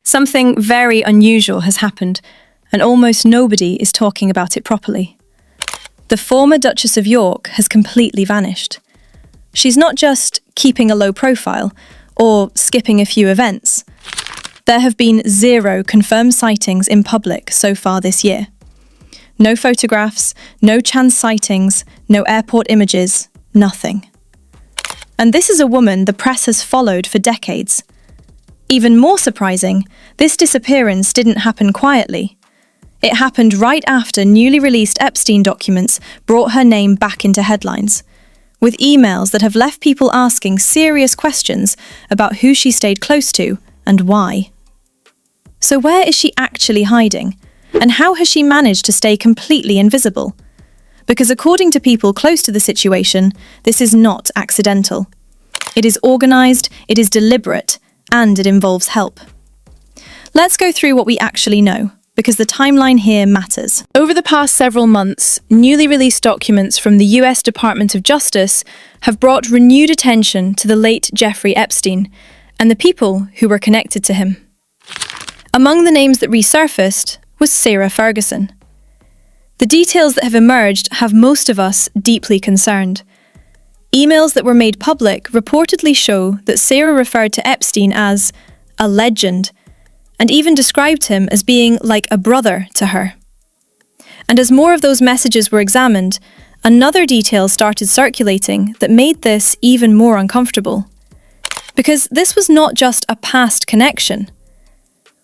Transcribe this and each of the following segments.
Something very unusual has happened, and almost nobody is talking about it properly. The former Duchess of York has completely vanished. She's not just keeping a low profile or skipping a few events. There have been 0 confirmed sightings in public so far this year. No photographs, no chance sightings, no airport images, nothing. And this is a woman the press has followed for decades. Even more surprising, this disappearance didn't happen quietly. It happened right after newly released Epstein documents brought her name back into headlines, with emails that have left people asking serious questions about who she stayed close to and why. So where is she actually hiding? And how has she managed to stay completely invisible? Because according to people close to the situation, this is not accidental. It is organised, it is deliberate, and it involves help. Let's go through what we actually know, because the timeline here matters. Over the past several months, newly released documents from the US Department of Justice have brought renewed attention to the late Jeffrey Epstein and the people who were connected to him. Among the names that resurfaced was Sarah Ferguson. The details that have emerged have most of us deeply concerned. Emails that were made public reportedly show that Sarah referred to Epstein as a legend, and even described him as being like a brother to her. And as more of those messages were examined, another detail started circulating that made this even more uncomfortable. Because this was not just a past connection.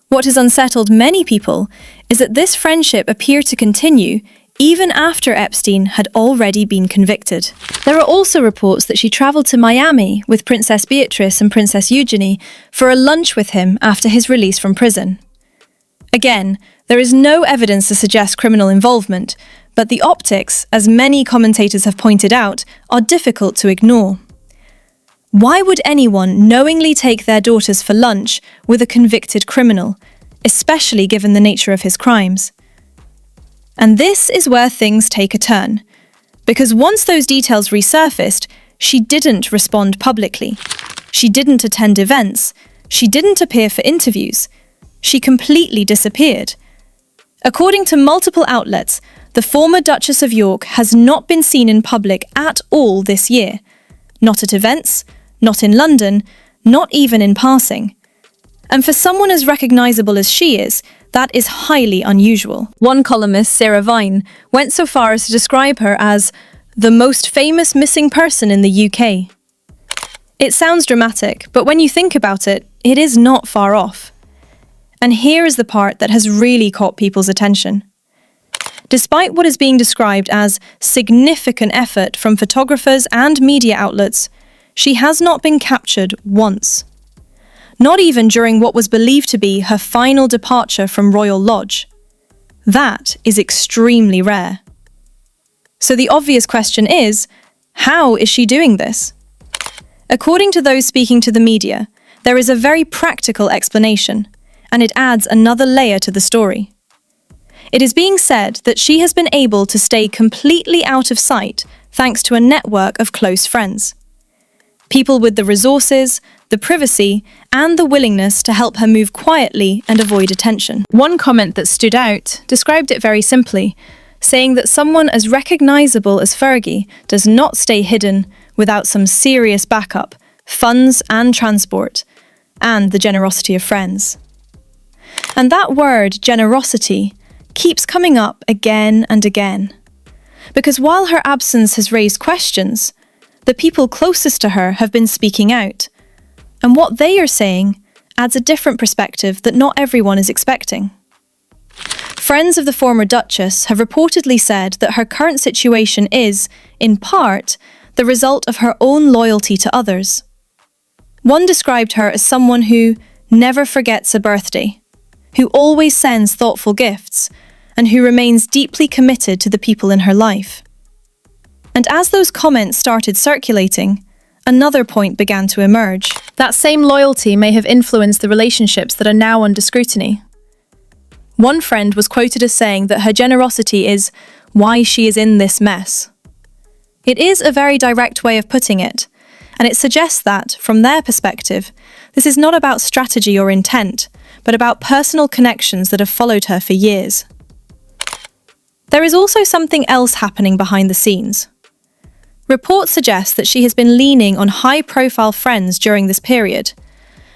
What has unsettled many people is that this friendship appeared to continue even after Epstein had already been convicted. There are also reports that she travelled to Miami with Princess Beatrice and Princess Eugenie for a lunch with him after his release from prison. Again, there is no evidence to suggest criminal involvement, but the optics, as many commentators have pointed out, are difficult to ignore. Why would anyone knowingly take their daughters for lunch with a convicted criminal, especially given the nature of his crimes? And this is where things take a turn, because once those details resurfaced, she didn't respond publicly. She didn't attend events. She didn't appear for interviews. She completely disappeared. According to multiple outlets, the former Duchess of York has not been seen in public at all this year. Not at events, not in London, not even in passing. And for someone as recognisable as she is, that is highly unusual. One columnist, Sarah Vine, went so far as to describe her as the most famous missing person in the UK. It sounds dramatic, but when you think about it, it is not far off. And here is the part that has really caught people's attention. Despite what is being described as significant effort from photographers and media outlets, she has not been captured once. Not even during what was believed to be her final departure from Royal Lodge. That is extremely rare. So the obvious question is, how is she doing this? According to those speaking to the media, there is a very practical explanation, and it adds another layer to the story. It is being said that she has been able to stay completely out of sight thanks to a network of close friends. People with the resources, the privacy, and the willingness to help her move quietly and avoid attention. One comment that stood out described it very simply, saying that someone as recognisable as Fergie does not stay hidden without some serious backup, funds and transport, and the generosity of friends. And that word, generosity, keeps coming up again and again. Because while her absence has raised questions, the people closest to her have been speaking out, and what they are saying adds a different perspective that not everyone is expecting. Friends of the former Duchess have reportedly said that her current situation is, in part, the result of her own loyalty to others. One described her as someone who never forgets a birthday, who always sends thoughtful gifts, and who remains deeply committed to the people in her life. And as those comments started circulating, another point began to emerge. That same loyalty may have influenced the relationships that are now under scrutiny. One friend was quoted as saying that her generosity is why she is in this mess. It is a very direct way of putting it, and it suggests that, from their perspective, this is not about strategy or intent, but about personal connections that have followed her for years. There is also something else happening behind the scenes. Reports suggest that she has been leaning on high-profile friends during this period,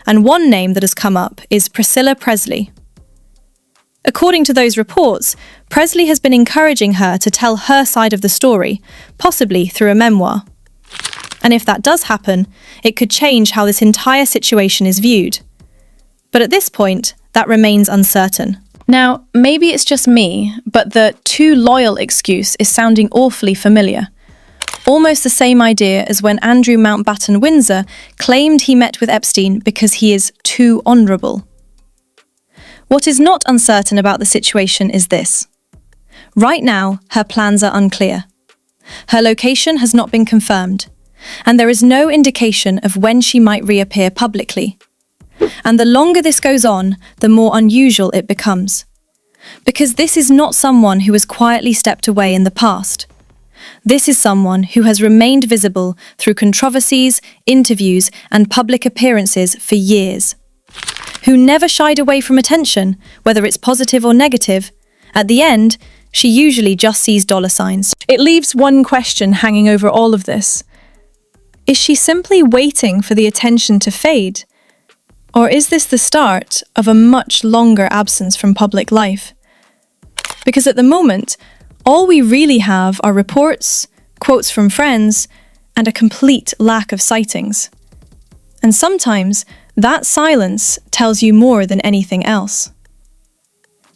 and one name that has come up is Priscilla Presley. According to those reports, Presley has been encouraging her to tell her side of the story, possibly through a memoir. And if that does happen, it could change how this entire situation is viewed. But at this point, that remains uncertain. Now, maybe it's just me, but the too loyal excuse is sounding awfully familiar. Almost the same idea as when Andrew Mountbatten Windsor claimed he met with Epstein because he is too honourable. What is not uncertain about the situation is this. Right now, her plans are unclear. Her location has not been confirmed, and there is no indication of when she might reappear publicly. And the longer this goes on, the more unusual it becomes. Because this is not someone who has quietly stepped away in the past. This is someone who has remained visible through controversies, interviews, and public appearances for years. Who never shied away from attention, whether it's positive or negative. At the end, she usually just sees dollar signs. It leaves one question hanging over all of this. Is she simply waiting for the attention to fade? Or is this the start of a much longer absence from public life? Because at the moment, all we really have are reports, quotes from friends, and a complete lack of sightings. And sometimes, that silence tells you more than anything else.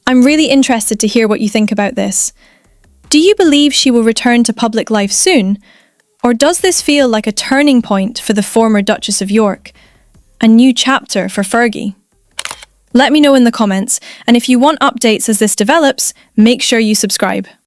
I'm really interested to hear what you think about this. Do you believe she will return to public life soon? Or does this feel like a turning point for the former Duchess of York? A new chapter for Fergie? Let me know in the comments, and if you want updates as this develops, make sure you subscribe.